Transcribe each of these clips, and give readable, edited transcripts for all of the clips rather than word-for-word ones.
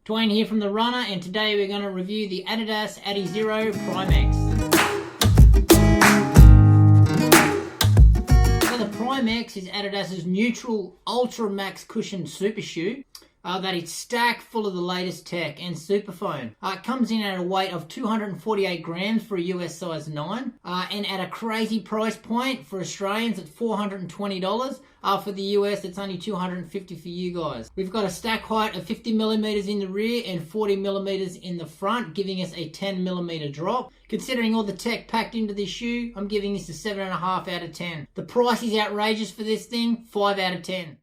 Dwayne here from The Runner, and today we're going to review the Adidas Adizero primex. So the primex is Adidas's neutral Ultra Max cushion super shoe that is stacked full of the latest tech and super foam. It comes in at a weight of 248 grams for a US size 9 and at a crazy price point for Australians at $420. For the US, it's only $250 for you guys. We've got a stack height of 50 millimeters in the rear and 40 millimeters in the front, giving us a 10 millimeter drop. Considering all the tech packed into this shoe, I'm giving this a 7.5 out of 10. The price is outrageous for this thing, 5 out of 10.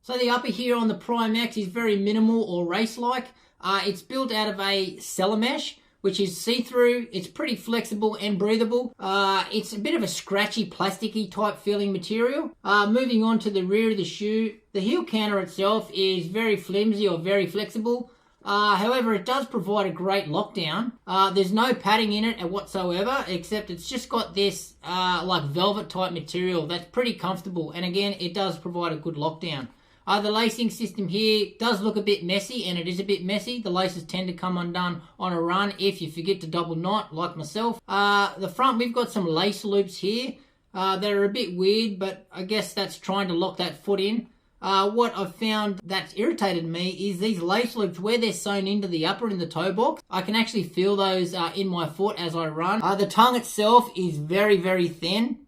So the upper here on the primex is very minimal or race-like. It's built out of a cellar mesh, which is see-through. It's pretty flexible and breathable. It's a bit of a scratchy, plasticky type feeling material. Moving on to the rear of the shoe, the heel counter itself is very flimsy or very flexible. However, it does provide a great lockdown. There's no padding in it whatsoever, except it's just got this like velvet type material that's pretty comfortable. And again, it does provide a good lockdown. The lacing system here does look a bit messy, and it is a bit messy. The laces tend to come undone on a run if you forget to double knot, like myself. The front, we've got some lace loops here that are a bit weird, but I guess that's trying to lock that foot in. What I've found that's irritated me is these lace loops, where they're sewn into the upper in the toe box. I can actually feel those in my foot as I run. The tongue itself is very, very thin.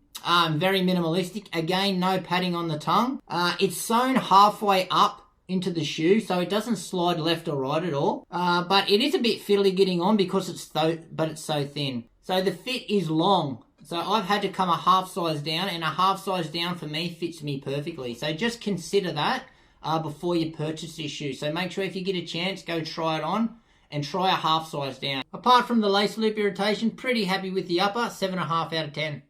Very minimalistic. Again, no padding on the tongue. It's sewn halfway up into the shoe, so it doesn't slide left or right at all. But it is a bit fiddly getting on because it's so thin. So the fit is long. So I've had to come a half size down, and a half size down for me fits me perfectly. So just consider that before you purchase this shoe. So make sure if you get a chance, go try it on and try a half size down. Apart from the lace loop irritation, pretty happy with the upper, 7.5 out of 10.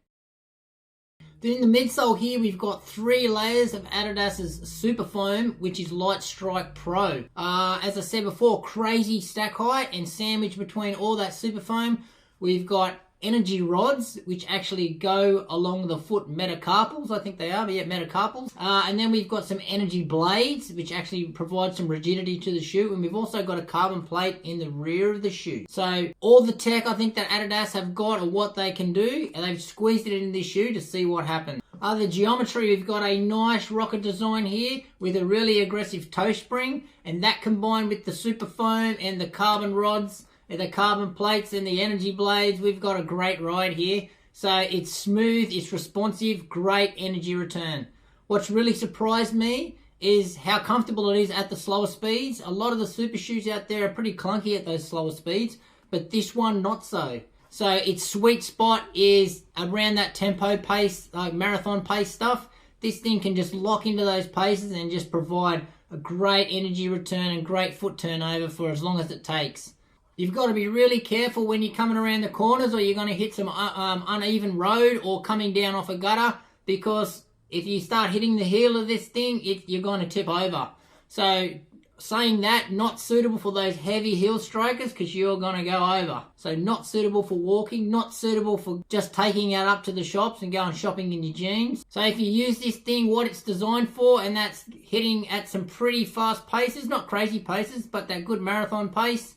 Then in the midsole here, we've got 3 layers of Adidas's Super Foam, which is Light Strike Pro. As I said before, crazy stack height, and sandwiched between all that Super Foam, we've got energy rods, which actually go along the foot metacarpals, I think they are, but yeah, metacarpals. And then we've got some energy blades, which actually provide some rigidity to the shoe. And we've also got a carbon plate in the rear of the shoe. So all the tech I think that Adidas have got are what they can do, and they've squeezed it in this shoe to see what happens. The geometry, we've got a nice rocket design here with a really aggressive toe spring, and that combined with the super foam and the carbon rods, the carbon plates and the energy blades, we've got a great ride here. So it's smooth, it's responsive, great energy return. What's really surprised me is how comfortable it is at the slower speeds. A lot of the super shoes out there are pretty clunky at those slower speeds, but this one not so. So its sweet spot is around that tempo pace, like marathon pace stuff. This thing can just lock into those paces and just provide a great energy return and great foot turnover for as long as it takes. You've got to be really careful when you're coming around the corners, or you're going to hit some uneven road or coming down off a gutter, because if you start hitting the heel of this thing, you're going to tip over. So saying that, not suitable for those heavy heel strikers, because you're going to go over. So not suitable for walking, not suitable for just taking it up to the shops and going shopping in your jeans. So if you use this thing what it's designed for, and that's hitting at some pretty fast paces, not crazy paces, but that good marathon pace,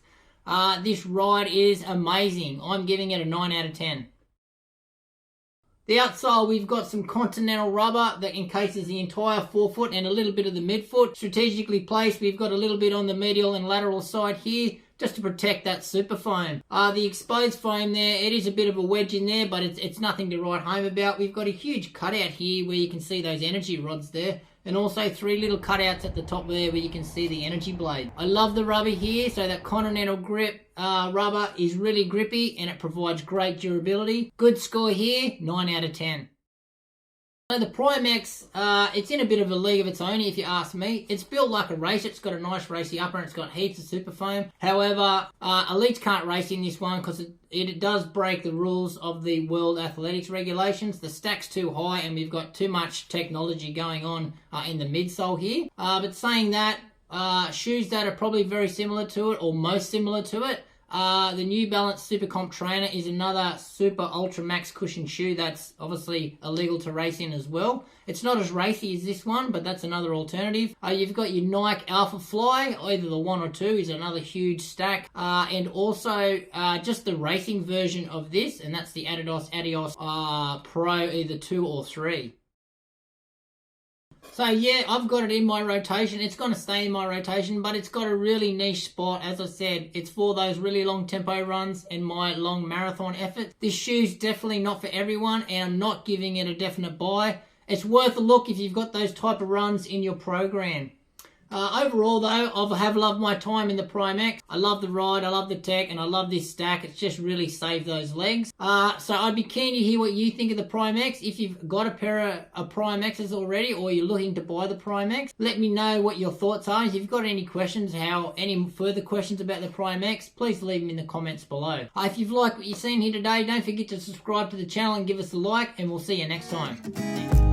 this ride is amazing. I'm giving it a 9 out of 10. The outsole, we've got some Continental rubber that encases the entire forefoot and a little bit of the midfoot. Strategically placed, we've got a little bit on the medial and lateral side here, just to protect that super foam. The exposed foam there, it is a bit of a wedge in there, but it's nothing to write home about. We've got a huge cutout here where you can see those energy rods there, and also 3 little cutouts at the top there where you can see the energy blade. I love the rubber here, so that Continental grip rubber is really grippy and it provides great durability. Good score here, 9 out of 10. So the primex, it's in a bit of a league of its own if you ask me. It's built like a racer. It's got a nice racy upper and it's got heaps of super foam. However, elites can't race in this one because it does break the rules of the World Athletics regulations. The stack's too high and we've got too much technology going on in the midsole here. But saying that, shoes that are probably very similar to it or most similar to it The New Balance Super Comp Trainer is another super ultra max cushion shoe that's obviously illegal to race in as well. It's not as racy as this one, but that's another alternative. You've got your Nike Alpha Fly, either the 1 or 2 is another huge stack. And also just the racing version of this, and that's the Adidas Pro, either 2 or 3. So yeah, I've got it in my rotation. It's going to stay in my rotation, but it's got a really niche spot. As I said, it's for those really long tempo runs and my long marathon effort. This shoe's definitely not for everyone, and I'm not giving it a definite buy. It's worth a look if you've got those type of runs in your program. Overall though, I have loved my time in the primex. I love the ride, I love the tech, and I love this stack. It's just really saved those legs. So I'd be keen to hear what you think of the primex. If you've got a pair of primexes already, or you're looking to buy the primex, let me know what your thoughts are. If you've got any questions, any further questions about the primex, please leave them in the comments below. If you've liked what you've seen here today, don't forget to subscribe to the channel and give us a like, and we'll see you next time.